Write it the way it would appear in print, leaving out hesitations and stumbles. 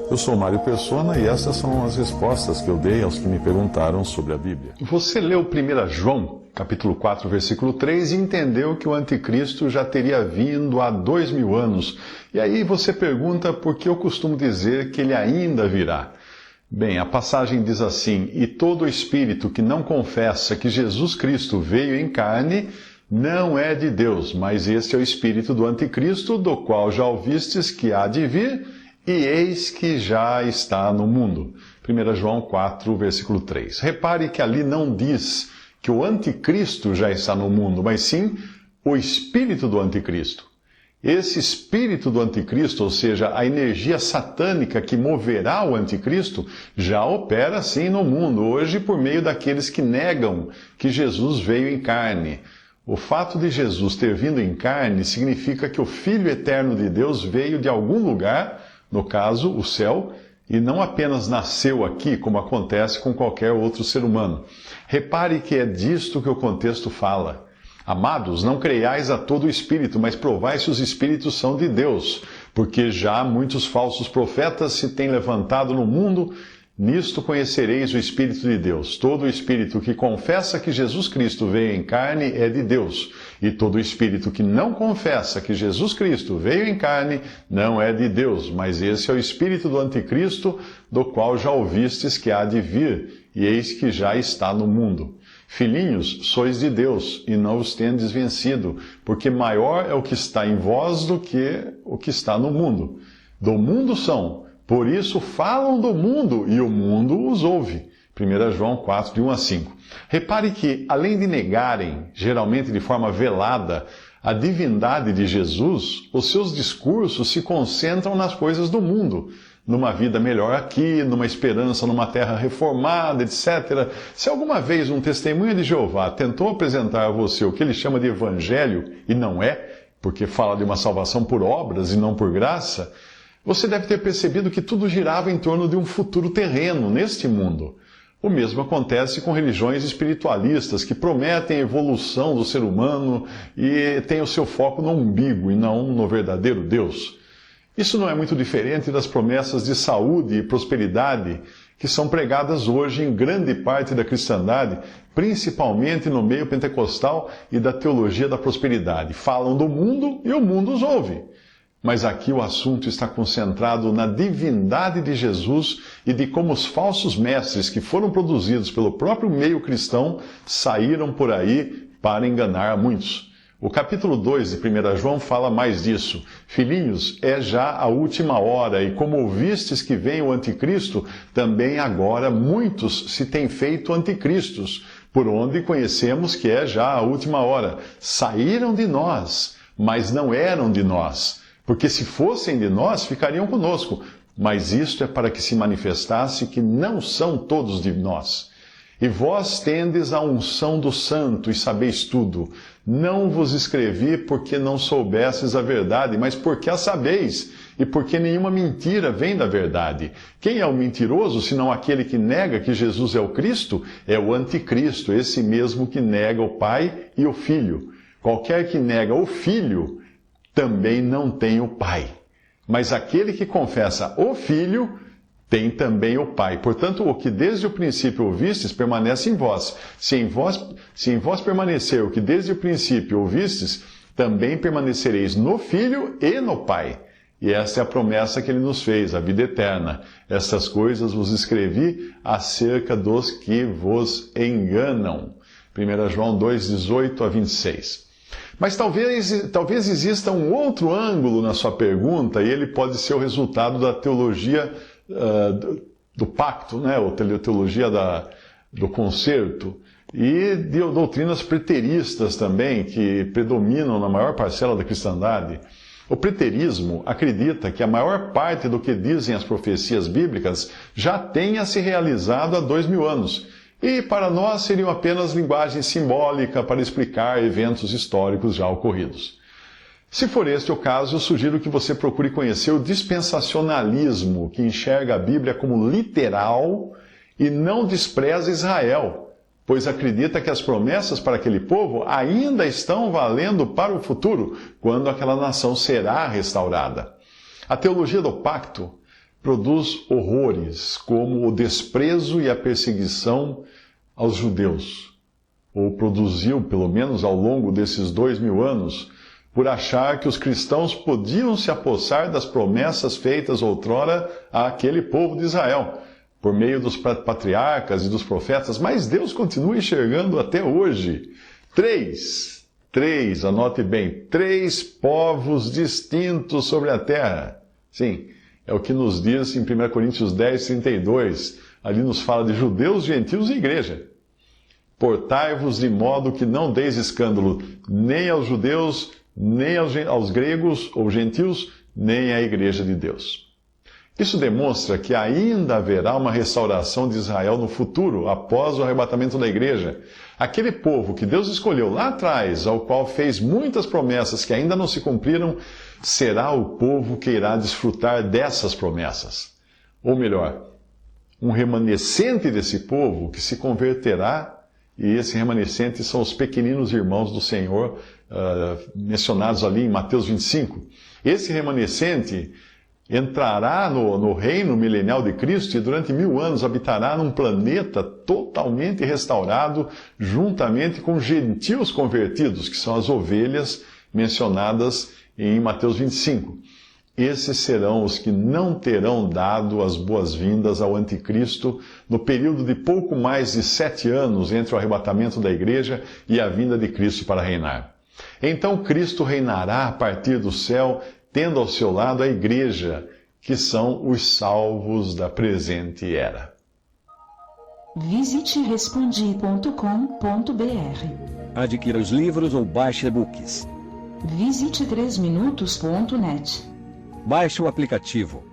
Eu sou Mário Persona e essas são as respostas que eu dei aos que me perguntaram sobre a Bíblia. Você leu 1 João, capítulo 4, versículo 3 e entendeu que o anticristo já teria vindo há 2000 anos. E aí você pergunta por que eu costumo dizer que ele ainda virá. Bem, a passagem diz assim: e todo espírito que não confessa que Jesus Cristo veio em carne não é de Deus, mas este é o espírito do anticristo, do qual já ouvistes que há de vir, e eis que já está no mundo. 1 João 4, versículo 3. Repare que ali não diz que o anticristo já está no mundo, mas sim o espírito do anticristo. Esse espírito do anticristo, ou seja, a energia satânica que moverá o anticristo, já opera sim no mundo, hoje por meio daqueles que negam que Jesus veio em carne. O fato de Jesus ter vindo em carne significa que o Filho eterno de Deus veio de algum lugar, no caso, o céu, e não apenas nasceu aqui, como acontece com qualquer outro ser humano. Repare que é disto que o contexto fala. Amados, não creiais a todo espírito, mas provai se os espíritos são de Deus, porque já muitos falsos profetas se têm levantado no mundo. Nisto conhecereis o Espírito de Deus. Todo espírito que confessa que Jesus Cristo veio em carne é de Deus. E todo espírito que não confessa que Jesus Cristo veio em carne não é de Deus. Mas esse é o espírito do anticristo, do qual já ouvistes que há de vir, e eis que já está no mundo. Filhinhos, sois de Deus, e não os tendes vencido, porque maior é o que está em vós do que o que está no mundo. Do mundo são, por isso falam do mundo, e o mundo os ouve. 1 João 4, de 1 a 5. Repare que, além de negarem, geralmente de forma velada, a divindade de Jesus, os seus discursos se concentram nas coisas do mundo, numa vida melhor aqui, numa esperança numa terra reformada, etc. Se alguma vez um testemunha de Jeová tentou apresentar a você o que ele chama de evangelho, e não é, porque fala de uma salvação por obras e não por graça, você deve ter percebido que tudo girava em torno de um futuro terreno neste mundo. O mesmo acontece com religiões espiritualistas que prometem a evolução do ser humano e têm o seu foco no umbigo e não no verdadeiro Deus. Isso não é muito diferente das promessas de saúde e prosperidade que são pregadas hoje em grande parte da cristandade, principalmente no meio pentecostal e da teologia da prosperidade. Falam do mundo e o mundo os ouve. Mas aqui o assunto está concentrado na divindade de Jesus e de como os falsos mestres que foram produzidos pelo próprio meio cristão saíram por aí para enganar a muitos. O capítulo 2 de 1 João fala mais disso. Filhinhos, é já a última hora, e como ouvistes que vem o anticristo, também agora muitos se têm feito anticristos, por onde conhecemos que é já a última hora. Saíram de nós, mas não eram de nós. Porque se fossem de nós, ficariam conosco. Mas isto é para que se manifestasse que não são todos de nós. E vós tendes a unção do Santo e sabeis tudo. Não vos escrevi porque não soubesses a verdade, mas porque a sabeis, e porque nenhuma mentira vem da verdade. Quem é o mentiroso, senão aquele que nega que Jesus é o Cristo? É o anticristo, esse mesmo que nega o Pai e o Filho. Qualquer que nega o Filho também não tem o Pai. Mas aquele que confessa o Filho tem também o Pai. Portanto, o que desde o princípio ouvistes permanece em vós. Se em vós permanecer o que desde o princípio ouvistes, também permanecereis no Filho e no Pai. E esta é a promessa que ele nos fez, a vida eterna. Estas coisas vos escrevi acerca dos que vos enganam. 1 João 2, 18 a 26. Mas talvez exista um outro ângulo na sua pergunta, e ele pode ser o resultado da teologia do pacto, né? Ou teologia do concerto, e de doutrinas preteristas também, que predominam na maior parcela da cristandade. O preterismo acredita que a maior parte do que dizem as profecias bíblicas já tenha se realizado há 2000 anos. E para nós seriam apenas linguagem simbólica para explicar eventos históricos já ocorridos. Se for este o caso, eu sugiro que você procure conhecer o dispensacionalismo, que enxerga a Bíblia como literal e não despreza Israel, pois acredita que as promessas para aquele povo ainda estão valendo para o futuro, quando aquela nação será restaurada. A teologia do pacto produz horrores, como o desprezo e a perseguição aos judeus, ou produziu, pelo menos ao longo desses 2000 anos, por achar que os cristãos podiam se apossar das promessas feitas outrora àquele povo de Israel, por meio dos patriarcas e dos profetas, mas Deus continua enxergando até hoje três, anote bem, 3 povos distintos sobre a terra. Sim, é o que nos diz em 1 Coríntios 10, 32. Ali nos fala de judeus, gentios e igreja. Portai-vos de modo que não deis escândalo nem aos judeus, nem aos gregos ou gentios, nem à igreja de Deus. Isso demonstra que ainda haverá uma restauração de Israel no futuro, após o arrebatamento da igreja. Aquele povo que Deus escolheu lá atrás, ao qual fez muitas promessas que ainda não se cumpriram, será o povo que irá desfrutar dessas promessas. Ou melhor, um remanescente desse povo que se converterá, e esse remanescente são os pequeninos irmãos do Senhor, mencionados ali em Mateus 25. Esse remanescente entrará no reino milenial de Cristo e durante 1000 anos habitará num planeta totalmente restaurado, juntamente com gentios convertidos, que são as ovelhas mencionadas em Mateus 25. Esses serão os que não terão dado as boas-vindas ao anticristo no período de pouco mais de 7 anos entre o arrebatamento da igreja e a vinda de Cristo para reinar. Então Cristo reinará a partir do céu, tendo ao seu lado a igreja, que são os salvos da presente era. Visite respondi.com.br. Adquira os livros ou baixe e-books. Visite 3minutos.net. Baixe o aplicativo.